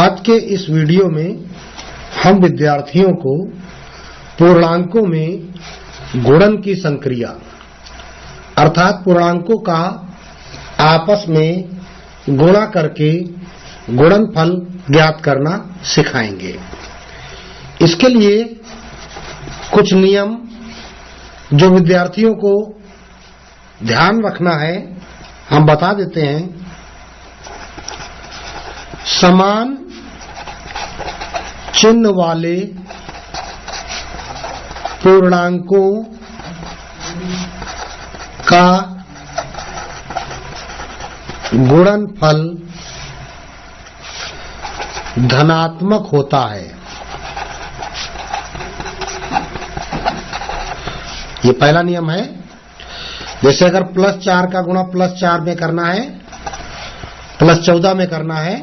आज के इस वीडियो में हम विद्यार्थियों को पूर्णांकों में गुणन की संक्रिया अर्थात पूर्णांकों का आपस में गुणा करके गुणनफल ज्ञात करना सिखाएंगे। इसके लिए कुछ नियम जो विद्यार्थियों को ध्यान रखना है हम बता देते हैं। समान चिन्ह वाले पूर्णांकों का गुणनफल धनात्मक होता है। ये पहला नियम है। जैसे अगर +4 का गुणा +4 में करना है, +14 में करना है,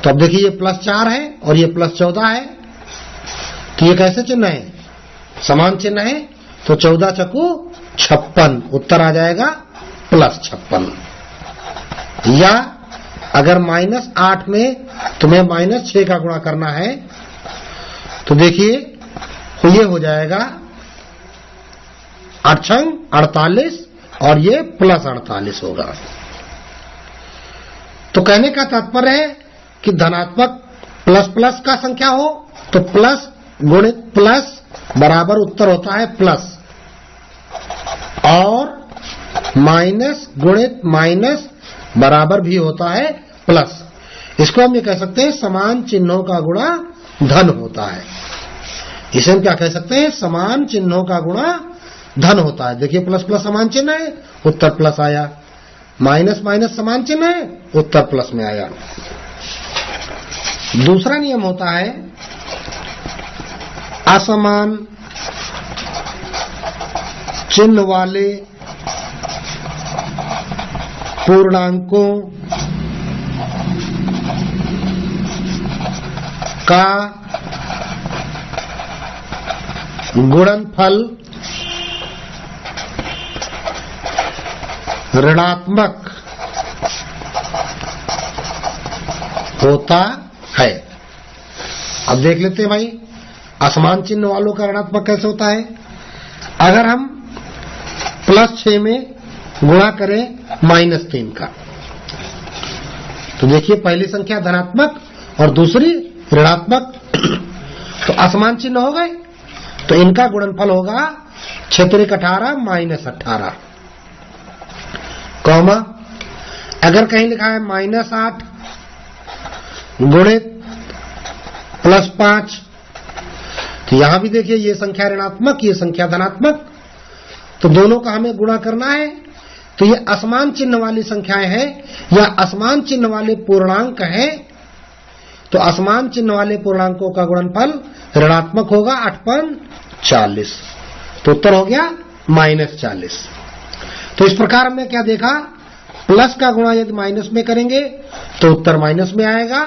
तो अब देखिए ये +4 है और ये +14 है, तो ये कैसे चिन्ह है? समान चिन्ह है, तो 14 चकू 56, उत्तर आ जाएगा +56। या अगर -8 में तुम्हें -6 का गुणा करना है, तो देखिए तो ये हो जाएगा 8 48 और ये +48 होगा। तो कहने का तात्पर्य है कि धनात्मक प्लस का संख्या हो तो प्लस गुणित प्लस बराबर उत्तर होता है प्लस, और माइनस गुणित माइनस बराबर भी होता है प्लस। इसको हम ये कह सकते हैं समान चिन्हों का गुणा धन होता है। इसे हम क्या कह सकते हैं? समान चिन्हों का गुणा धन होता है। देखिए प्लस प्लस समान चिन्ह है, उत्तर प्लस आया। माइनस माइनस समान चिन्ह है, उत्तर प्लस में आया। दूसरा नियम होता है असमान चिन्ह वाले पूर्णांकों का गुणनफल ऋणात्मक होता है। अब देख लेते हैं भाई असमान चिन्ह वालों का ऋणात्मक कैसे होता है। अगर हम +6 में गुणा करें -3 का, तो देखिए पहली संख्या धनात्मक और दूसरी ऋणात्मक, तो असमान चिन्ह हो गए, तो इनका गुणनफल होगा 6 18 -18, कौमा अगर कहीं लिखा है -8 गुणित +5, तो यहां भी देखिए ये संख्या ऋणात्मक, ये संख्या धनात्मक, तो दोनों का हमें गुणा करना है। तो ये असमान चिन्ह वाली संख्याएं हैं या असमान चिन्ह वाले पूर्णांक हैं, तो असमान चिन्ह वाले पूर्णांकों का गुणनफल ऋणात्मक होगा 8 40, तो उत्तर हो गया -40। तो इस प्रकार हमने क्या देखा? प्लस का गुणा यदि माइनस में करेंगे तो उत्तर माइनस में आएगा,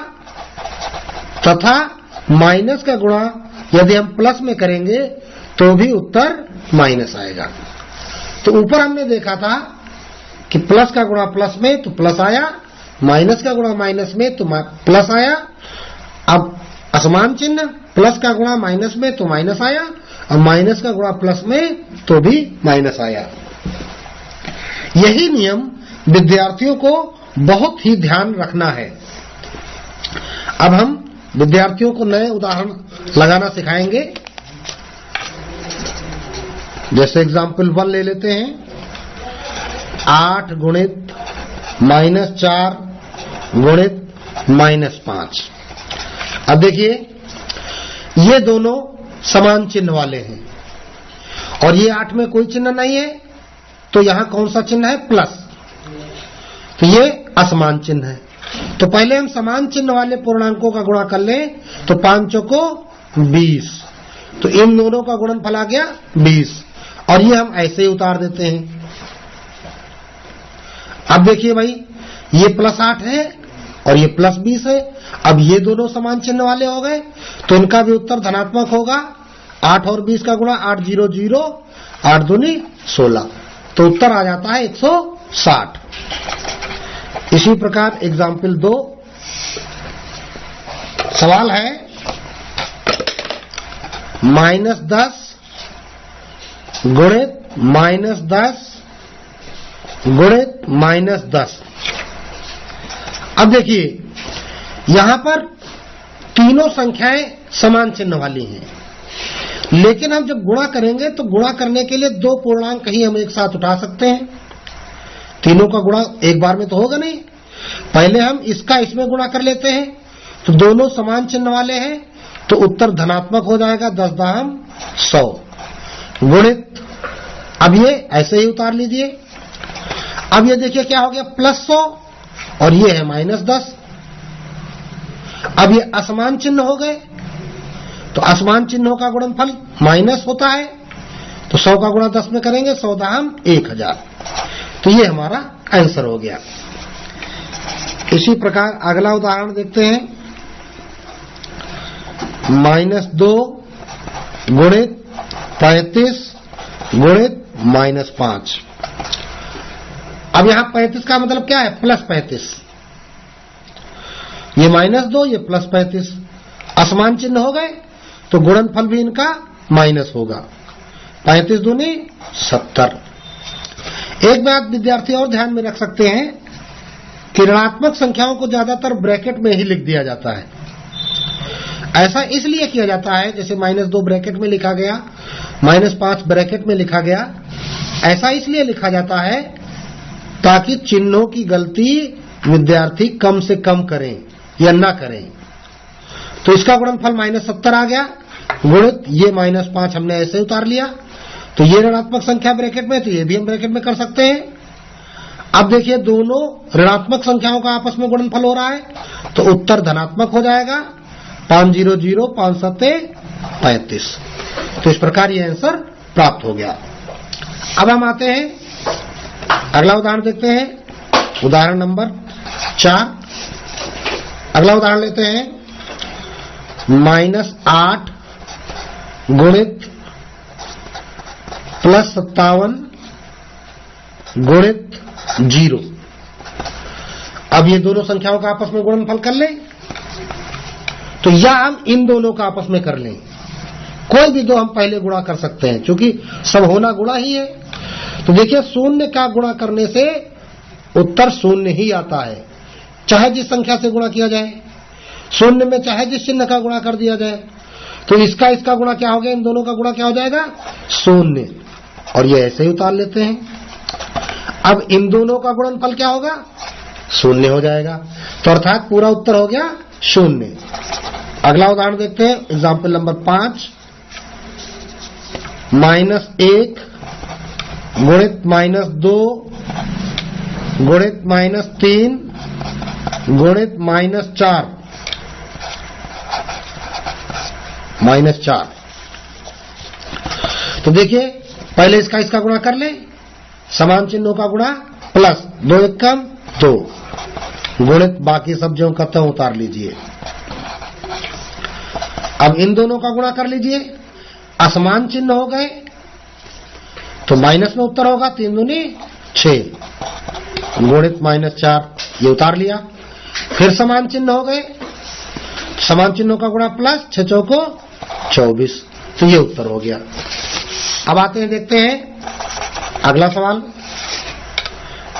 तथा माइनस का गुणा यदि हम प्लस में करेंगे तो भी उत्तर माइनस आएगा। तो ऊपर हमने देखा था कि प्लस का गुणा प्लस में तो प्लस आया, माइनस का गुणा माइनस में तो प्लस आया। अब असमान चिन्ह प्लस का गुणा माइनस में तो माइनस आया, और माइनस का गुणा प्लस में तो भी माइनस आया। यही नियम विद्यार्थियों को बहुत ही ध्यान रखना है। अब हम विद्यार्थियों को नए उदाहरण लगाना सिखाएंगे। जैसे एग्जाम्पल 1 ले लेते हैं, 8 गुणित -4 गुणित -5। अब देखिए ये दोनों समान चिन्ह वाले हैं और ये 8 में कोई चिन्ह नहीं है, तो यहां कौन सा चिन्ह है? प्लस, तो ये असमान चिन्ह है। तो पहले हम समान चिन्ह वाले पूर्णांकों का गुणा कर लें, तो 5 चौको 20, तो इन दोनों का गुणनफल आ गया 20, और ये हम ऐसे ही उतार देते हैं। अब देखिए भाई ये +8 है और ये +20 है। अब ये दोनों समान चिन्ह वाले हो गए, तो इनका भी उत्तर धनात्मक होगा। 8 और 20 का गुणा 8 0 0, 8 दूनी 16, तो उत्तर आ जाता है 160। इसी प्रकार एग्जाम्पल 2, सवाल है -10 गुणित -10 गुणित -10। अब देखिए यहां पर तीनों संख्याएं समान चिन्ह वाली हैं, लेकिन हम जब गुणा करेंगे तो गुणा करने के लिए दो पूर्णांक ही हम एक साथ उठा सकते हैं। तीनों का गुणा एक बार में तो होगा नहीं, पहले हम इसका इसमें गुणा कर लेते हैं, तो दोनों समान चिन्ह वाले हैं तो उत्तर धनात्मक हो जाएगा 10 दाम 100 गुणित। अब ये ऐसे ही उतार लीजिए। अब ये देखिए क्या हो गया +100 और ये है -10। अब ये असमान चिन्ह हो गए, तो असमान चिन्हों का गुणनफल माइनस होता है, तो 100 का गुणा 10 में करेंगे 100 दाम 1000, तो ये हमारा आंसर हो गया। इसी प्रकार अगला उदाहरण देखते हैं, -2 गुणित 35 गुणित -5। अब यहां 35 का मतलब क्या है +35, ये -2 ये +35 असमान चिन्ह हो गए, तो गुणनफल भी इनका माइनस होगा। 35 दूनी 70। एक बात विद्यार्थी और ध्यान में रख सकते हैं कि ऋणात्मक संख्याओं को ज्यादातर ब्रैकेट में ही लिख दिया जाता है। ऐसा इसलिए किया जाता है, जैसे -2 ब्रैकेट में लिखा गया, -5 ब्रैकेट में लिखा गया, ऐसा इसलिए लिखा जाता है ताकि चिन्हों की गलती विद्यार्थी कम से कम करें या ना करें। तो इसका गुणनफल -70 आ गया, गुणित ये -5 हमने ऐसे उतार लिया, तो ये ऋणात्मक संख्या ब्रैकेट में, तो ये भी हम ब्रैकेट में कर सकते हैं। अब देखिए दोनों ऋणात्मक संख्याओं का आपस में गुणनफल हो रहा है, तो उत्तर धनात्मक हो जाएगा 500 5 7 35। तो इस प्रकार ये आंसर प्राप्त हो गया। अब हम आते हैं अगला उदाहरण देखते हैं, उदाहरण नंबर 4। अगला उदाहरण लेते हैं -8 गुणित +57 गुणित 0। अब ये दोनों संख्याओं का आपस में गुणनफल कर लें, तो या हम इन दोनों का आपस में कर लें, कोई भी दो हम पहले गुणा कर सकते हैं, क्योंकि सब होना गुणा ही है। तो देखिए 0 का गुणा करने से उत्तर 0 ही आता है, चाहे जिस संख्या से गुणा किया जाए। 0 में चाहे जिस चिन्ह का गुणा कर दिया जाए, तो इसका गुणा क्या हो गया, इन दोनों का गुणा क्या हो जाएगा 0, और ये ऐसे ही उतार लेते हैं। अब इन दोनों का गुणनफल क्या होगा 0 हो जाएगा, तो अर्थात पूरा उत्तर हो गया 0। अगला उदाहरण देखते हैं, एग्जाम्पल नंबर 5, -1 गुणित -2 गुणित -3 गुणित -4 -4। तो देखिए पहले इसका गुणा कर ले, समान चिन्हों का गुणा प्लस 2 1 कम 2 गुणित बाकी सब जो करते हैं उतार लीजिए। अब इन दोनों का गुणा कर लीजिए, असमान चिन्ह हो गए तो माइनस में उत्तर होगा 3 दूनी 6 गुणित -4, ये उतार लिया। फिर समान चिन्ह हो गए, समान चिन्हों का गुणा प्लस 6 चौको 24, तो ये उत्तर हो गया। अब आते हैं देखते हैं अगला सवाल,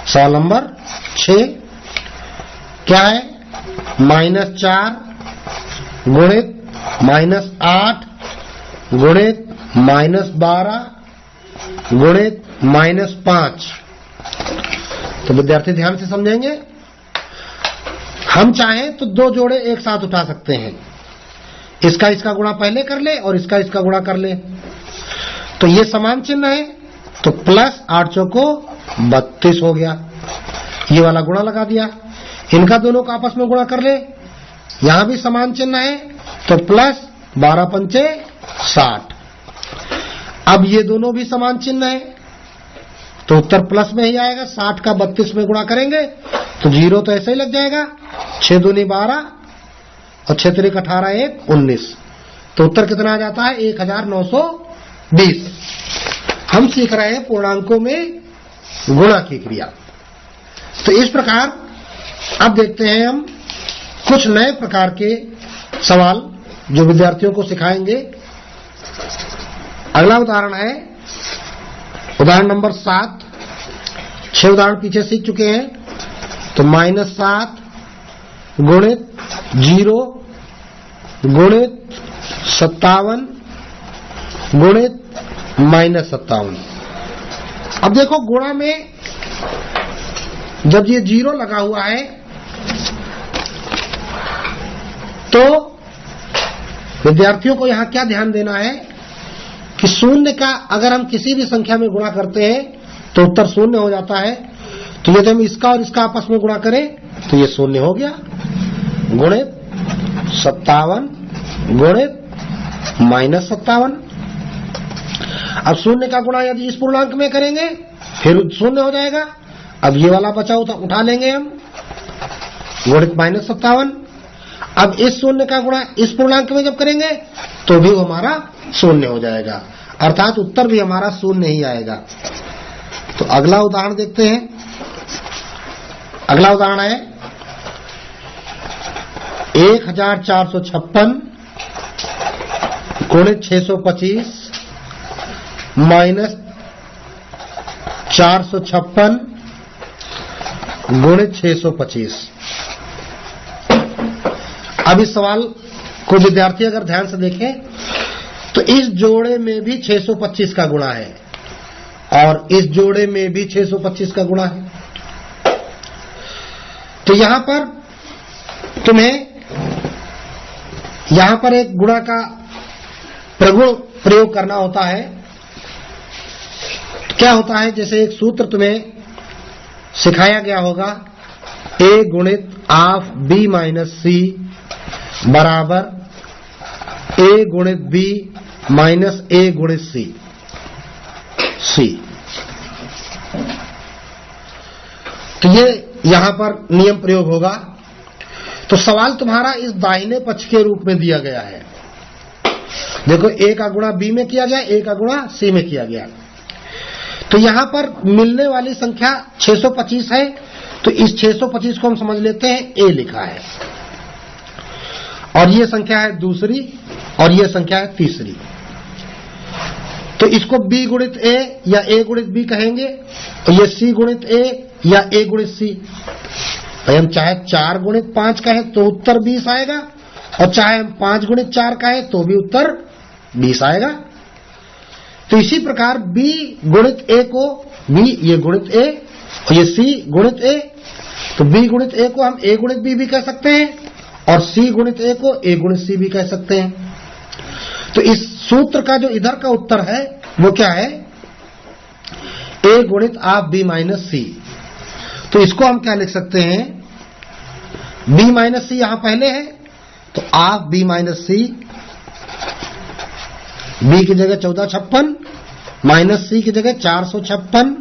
सवाल नंबर 6 क्या है, -4 गुणित -8 गुणित -12 गुणित -5। तो विद्यार्थी ध्यान से समझेंगे, हम चाहें तो दो जोड़े एक साथ उठा सकते हैं, इसका गुणा पहले कर ले और इसका गुणा कर ले। तो ये समान चिन्ह है, तो प्लस 8 चौको 32 हो गया, ये वाला गुणा लगा दिया। इनका दोनों का आपस में गुणा कर ले, यहां भी समान चिन्ह है, तो प्लस 12 पंचे 60। अब ये दोनों भी समान चिन्ह है, तो उत्तर प्लस में ही आएगा। 60 का 32 में गुणा करेंगे तो 0 तो ऐसे ही लग जाएगा, 6 दूनी 12 और 6 त्रिक 18 1 19, तो उत्तर कितना आ जाता है 1920। हम सीख रहे हैं पूर्णांकों में गुणा की क्रिया। तो इस प्रकार अब देखते हैं हम कुछ नए प्रकार के सवाल जो विद्यार्थियों को सिखाएंगे। अगला उदाहरण है उदाहरण नंबर 7। 6 उदाहरण पीछे सीख चुके हैं। तो -7 गुणित 0 गुणित 57 गुणित -57। अब देखो गुणा में जब ये 0 लगा हुआ है तो विद्यार्थियों को यहां क्या ध्यान देना है कि शून्य का अगर हम किसी भी संख्या में गुणा करते हैं तो उत्तर शून्य हो जाता है। तो यदि हम इसका और इसका आपस में गुणा करें तो ये शून्य हो गया, गुणित 57 गुणित -57। अब शून्य का गुणा यदि इस पूर्णांक में करेंगे फिर शून्य हो जाएगा। अब ये वाला बचा उठा लेंगे हम, गुणित -57। अब इस शून्य का गुणा इस पूर्णांक में जब करेंगे तो भी हमारा शून्य हो जाएगा, अर्थात उत्तर भी हमारा शून्य ही आएगा। तो अगला उदाहरण देखते हैं। अगला उदाहरण है 1456 गुणित 625 माइनस 456 गुणित 625। अब इस सवाल को विद्यार्थी अगर ध्यान से देखें तो इस जोड़े में भी 625 का गुणा है और इस जोड़े में भी 625 का गुणा है। तो यहां पर तुम्हें यहां पर एक गुणा का प्रगुण प्रयोग करना होता है। क्या होता है, जैसे एक सूत्र तुम्हें सिखाया गया होगा, a गुणित ऑफ b माइनस सी बराबर a गुणित b माइनस a गुणित c। तो ये यहां पर नियम प्रयोग होगा। तो सवाल तुम्हारा इस दाहिने पक्ष के रूप में दिया गया है। देखो a का गुणा b में किया गया, a का गुणा c में किया गया। तो यहां पर मिलने वाली संख्या 625 है। तो इस 625 को हम समझ लेते हैं a लिखा है, और ये संख्या है दूसरी और ये संख्या है तीसरी। तो इसको b गुणित a या a गुणित b कहेंगे, और ये c गुणित a या a गुणित c। भाई हम चाहे 4 गुणित 5 कहें तो उत्तर 20 आएगा, और चाहे हम 5 गुणित 4 कहें तो भी उत्तर 20 आएगा। तो इसी प्रकार b गुणित a को b ये गुणित a और ये c गुणित a। तो b गुणित a को हम a गुणित b भी कह सकते हैं, और c गुणित a को a गुणित c भी कह सकते हैं। तो इस सूत्र का जो इधर का उत्तर है वो क्या है, a गुणित ऑफ b माइनस c। तो इसको हम क्या लिख सकते हैं, b माइनस c यहां पहले है तो of b minus c, b की जगह 1456 माइनस c की जगह 456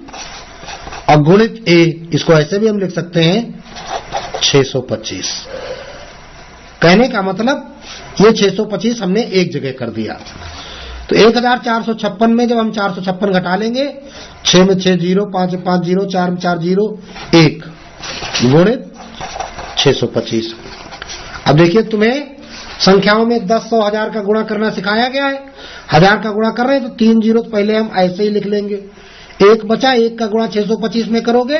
और गुणित a, इसको ऐसे भी हम लिख सकते हैं 625। कहने का मतलब ये 625 हमने एक जगह कर दिया। तो 1456 में जब हम 456 घटा लेंगे, 6 में 6 0, 5 में 5 0, 4 में 4 0, 1 गुणित 625। अब देखिए तुम्हें संख्याओं में 10, 100, 1000 का गुणा करना सिखाया गया है। 1000 का गुणा कर रहे हैं तो 3 0 तो पहले हम ऐसे ही लिख लेंगे। 1 बचा, 1 का गुणा 625 में करोगे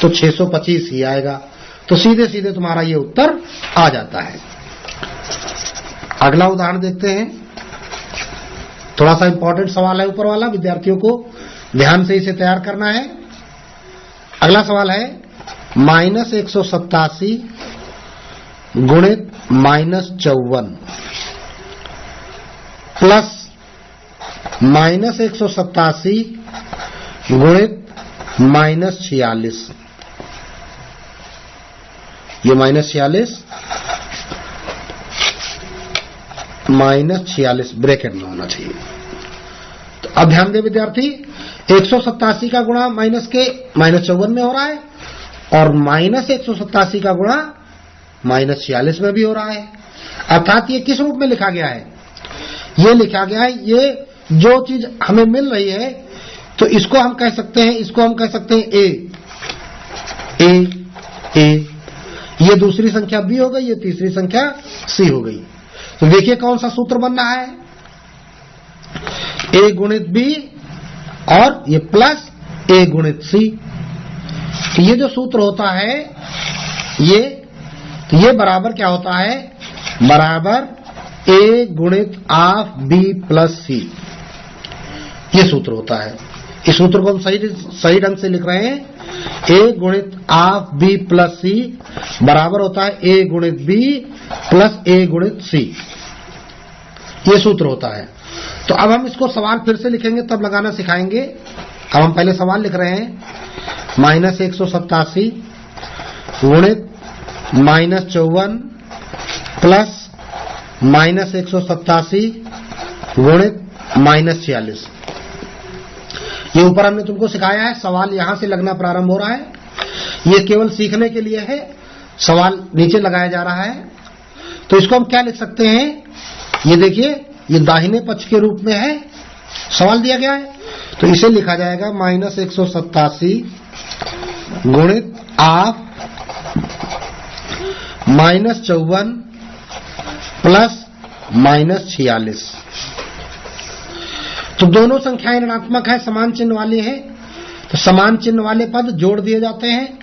तो 625 ही आएगा। तो सीधे सीधे तुम्हारा ये उत्तर आ जाता है। अगला उदाहरण देखते हैं। थोड़ा सा इंपॉर्टेंट सवाल है ऊपर वाला, विद्यार्थियों को ध्यान से इसे तैयार करना है। अगला सवाल है -187 गुणित -54 प्लस -187 गुणित -46। ये -46 -46 ब्रैकेट में होना चाहिए। तो अब ध्यान दे विद्यार्थी, 187 का गुणा माइनस के -54 में हो रहा है, और -187 का गुणा -46 में भी हो रहा है। अर्थात ये किस रूप में लिखा गया है, ये लिखा गया है, ये जो चीज हमें मिल रही है तो इसको हम कह सकते हैं, इसको हम कह सकते हैं ए। ये दूसरी संख्या बी हो गई, ये तीसरी संख्या सी हो गई। तो देखिए कौन सा सूत्र बन रहा है, ए गुणित बी और ये प्लस ए गुणित सी। तो ये जो सूत्र होता है ये बराबर क्या होता है, बराबर ए गुणित ऑफ बी प्लस सी, ये सूत्र होता है। इस सूत्र को हम सही ढंग से लिख रहे हैं, ए गुणित ऑफ बी प्लस सी बराबर होता है ए गुणित बी प्लस ए गुणित सी, ये सूत्र होता है। तो अब हम इसको सवाल फिर से लिखेंगे तब लगाना सिखाएंगे। अब हम पहले सवाल लिख रहे हैं, -187 गुणित -54 प्लस -187 गुणित -46। ये ऊपर हमने तुमको सिखाया है, सवाल यहां से लगना प्रारंभ हो रहा है। ये केवल सीखने के लिए है, सवाल नीचे लगाया जा रहा है। तो इसको हम क्या लिख सकते हैं, ये देखिए ये दाहिने पक्ष के रूप में है, सवाल दिया गया है, तो इसे लिखा जाएगा -187 गुणित ऑफ -54 प्लस -46। तो दोनों संख्याएं ऋणात्मक है, समान चिन्ह वाली है, तो समान चिन्ह वाले पद जोड़ दिए जाते हैं।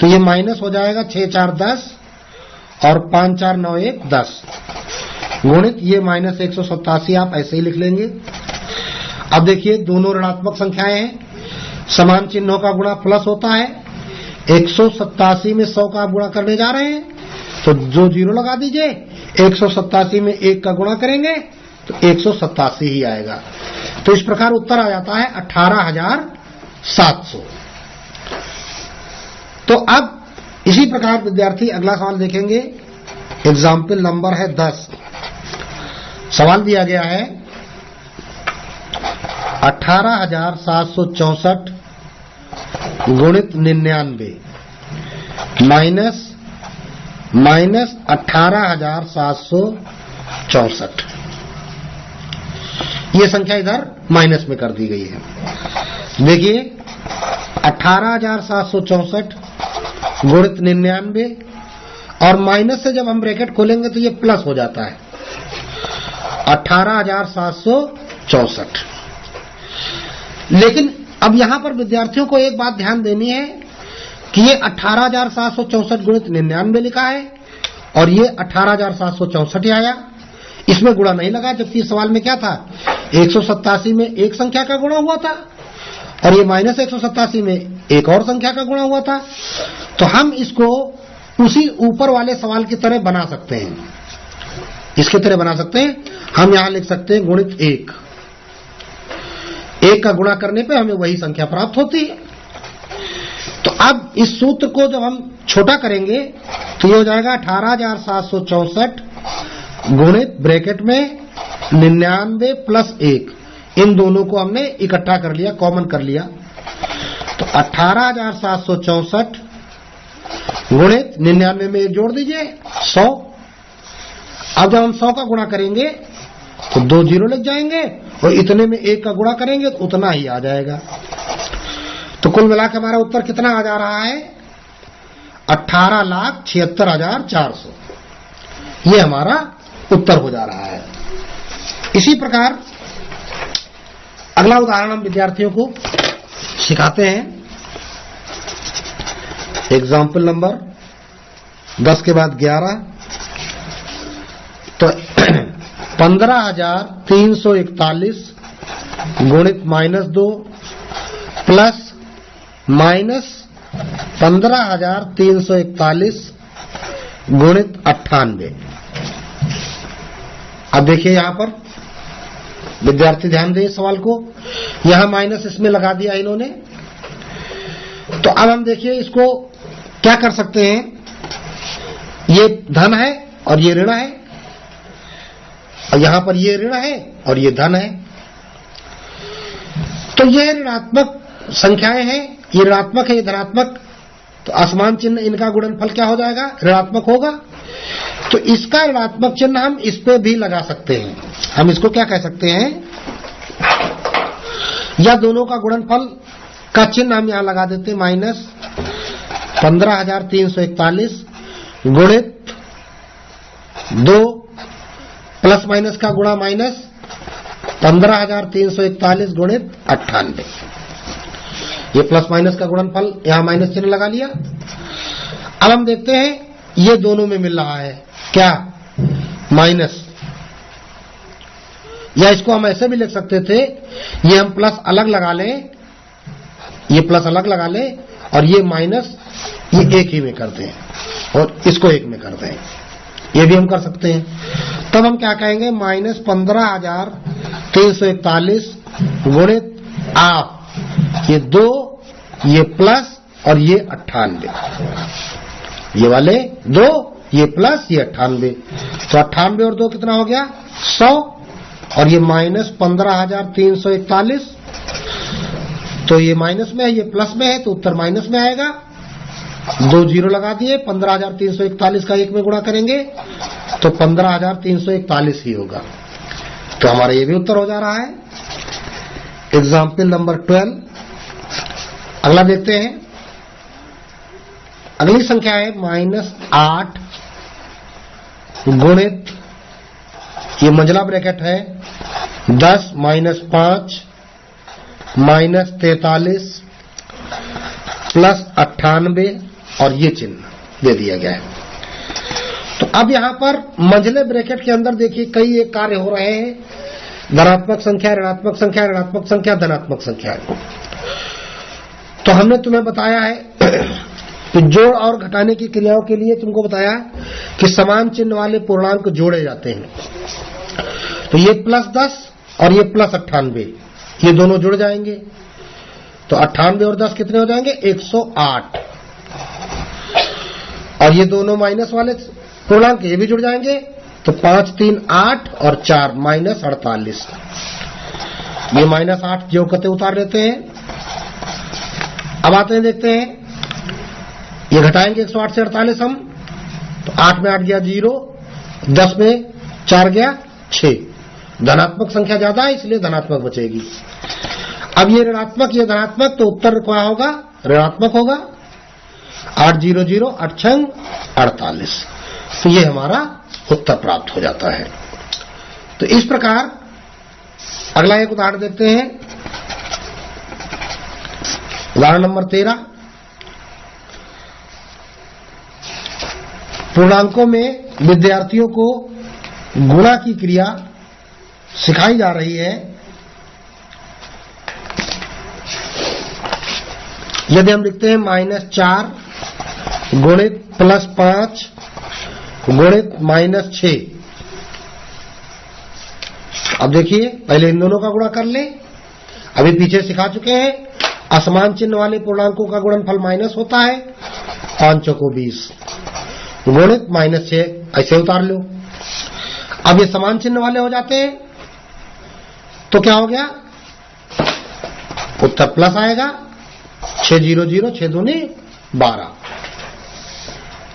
तो ये माइनस हो जाएगा 6 4 10 और 5 4 9 1 10 गुणित ये -187 आप ऐसे ही लिख लेंगे। अब देखिए दोनों ऋणात्मक संख्याएं हैं, समान चिन्हों का गुणा प्लस होता है। 187 में 100 का गुणा करने जा रहे हैं तो जो 0 लगा दीजिए, 187 में 1 का गुणा करेंगे तो 187 ही आएगा। तो इस प्रकार उत्तर आ जाता है 18,700। तो अब इसी प्रकार विद्यार्थी अगला सवाल देखेंगे, एग्जाम्पल नंबर है 10। सवाल दिया गया है 18,764 गुणित 99 माइनस 18,764। ये संख्या इधर माइनस में कर दी गई है। देखिए 18,764 गुणित 99 और माइनस से जब हम ब्रैकेट खोलेंगे तो ये प्लस हो जाता है 18,764। लेकिन अब यहां पर विद्यार्थियों को एक बात ध्यान देनी है कि ये 18,764 गुणित 99 लिखा है और ये 18,764 आया, इसमें गुणा नहीं लगा। जबकि सवाल में क्या था, 187 में एक संख्या का गुणा हुआ था और ये -187 में एक और संख्या का गुणा हुआ था। तो हम इसको उसी ऊपर वाले सवाल की तरह बना सकते हैं, इसके तरह बना सकते हैं। हम यहां लिख सकते हैं गुणित 1 का गुणा करने पे हमें वही संख्या प्राप्त होती है। तो अब इस सूत्र को जब हम छोटा करेंगे तो ये हो जाएगा 18,764 गुणित ब्रैकेट में 99 प्लस 1। इन दोनों को हमने इकट्ठा कर लिया, कॉमन कर लिया। तो 18,764 गुणित 99 में 1 जोड़ दीजिए 100। अब जब हम 100 का गुणा करेंगे तो 2 0 लग जाएंगे और इतने में 1 का गुणा करेंगे तो उतना ही आ जाएगा। तो कुल मिलाकर हमारा उत्तर कितना आ जा रहा है, 18,76,400। ये हमारा उत्तर हो जा रहा है। इसी प्रकार अगला उदाहरण हम विद्यार्थियों को सिखाते हैं। एग्जाम्पल नंबर 10 के बाद 11। तो 15,341 गुणित -2 प्लस -15,341 गुणित 98। अब देखिए यहां पर विद्यार्थी ध्यान दें सवाल को, यहां माइनस इसमें लगा दिया इन्होंने। तो अब हम देखिए इसको क्या कर सकते हैं, ये धन है और ये ऋण है और यहां पर ये ऋण है और ये धन है। तो ये ऋणात्मक संख्याएं हैं, ये ऋणात्मक है, ये धनात्मक, तो असमान चिन्ह इनका गुणनफल क्या हो जाएगा, ऋणात्मक होगा। तो इसका ऋणात्मक चिन्ह हम इस पे भी लगा सकते हैं। हम इसको क्या कह सकते हैं, या दोनों का गुणनफल का चिन्ह हम यहां लगा देते हैं, -15,341 गुणित 2 प्लस माइनस का गुणा माइनस 15,341 गुणित 98। ये प्लस माइनस का गुणनफल, यहां माइनस चिन्ह लगा लिया। अब हम देखते हैं ये दोनों में मिल रहा है क्या, माइनस, या इसको हम ऐसे भी लिख सकते थे, ये हम प्लस अलग लगा लें, ये प्लस अलग लगा लें और ये माइनस ये एक ही में कर दें और इसको एक में कर दें, ये भी हम कर सकते हैं। तब हम क्या कहेंगे, माइनस 15,341 गुणित आप ये 2, ये प्लस और ये 98, ये वाले 2, ये प्लस, ये 98, तो 98 और 2 कितना हो गया 100, और ये माइनस 15,341, तो ये माइनस में है, ये प्लस में है, तो उत्तर माइनस में आएगा। 2 जीरो लगा दिए, 15,341 का 1 में गुणा करेंगे तो 15,341 ही होगा। तो हमारा ये भी उत्तर हो जा रहा है। Example number 12। अगला देखते हैं। अगली संख्या है -8 गुणित, ये मंझला ब्रैकेट है, 10 -5 -43 प्लस 98 और ये चिन्ह दे दिया गया है। तो अब यहां पर मंझले ब्रैकेट के अंदर देखिए कई एक कार्य हो रहे हैं, धनात्मक संख्या, ऋणात्मक संख्या, ऋणात्मक संख्या, धनात्मक संख्या। तो हमने तुम्हें बताया है कि जोड़ और घटाने की क्रियाओं के लिए तुमको बताया कि समान चिन्ह वाले पूर्णांक जोड़े जाते हैं। तो ये +10 और ये +98, ये दोनों जुड़ जाएंगे, तो 98 और 10 कितने हो जाएंगे 108, और ये दोनों माइनस वाले पूर्णांक ये भी जुड़ जाएंगे, तो 5 3 8 और 4 -48, ये -8 जो कते उतार लेते हैं। अब आते हैं, देखते हैं, ये घटाएंगे 108 से 48 हम, तो 8 में 8 गया 0, 10 में 4 गया 6, धनात्मक संख्या ज्यादा है इसलिए धनात्मक बचेगी। अब ये ऋणात्मक, ये धनात्मक, तो उत्तर क्या होगा, ऋणात्मक होगा। 8 0 0 8 6 48, तो ये हमारा उत्तर प्राप्त हो जाता है। तो इस प्रकार अगला एक उदाहरण देखते हैं। उदाहरण नंबर 13। पूर्णांकों में विद्यार्थियों को गुणा की क्रिया सिखाई जा रही है। यदि हम लिखते हैं -4 गुणित +5 गुणित -6, अब देखिए पहले इन दोनों का गुणा कर ले, अभी पीछे सिखा चुके हैं असमान चिन्ह वाले पूर्णांकों का गुणनफल माइनस होता है, 5 चौको 20 गुणित -6, ऐसे उतार लो। अब ये समान चिन्ह वाले हो जाते हैं तो क्या हो गया, उत्तर प्लस आएगा, 6 0 0 6 दूनी 12।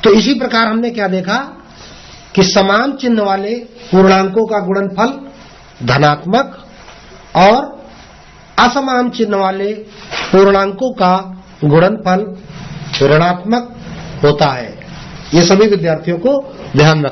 तो इसी प्रकार हमने क्या देखा कि समान चिन्ह वाले पूर्णांकों का गुणनफल धनात्मक और असमान चिन्ह वाले पूर्णांकों का गुणनफल ऋणात्मक होता है। ये सभी विद्यार्थियों को ध्यान रखना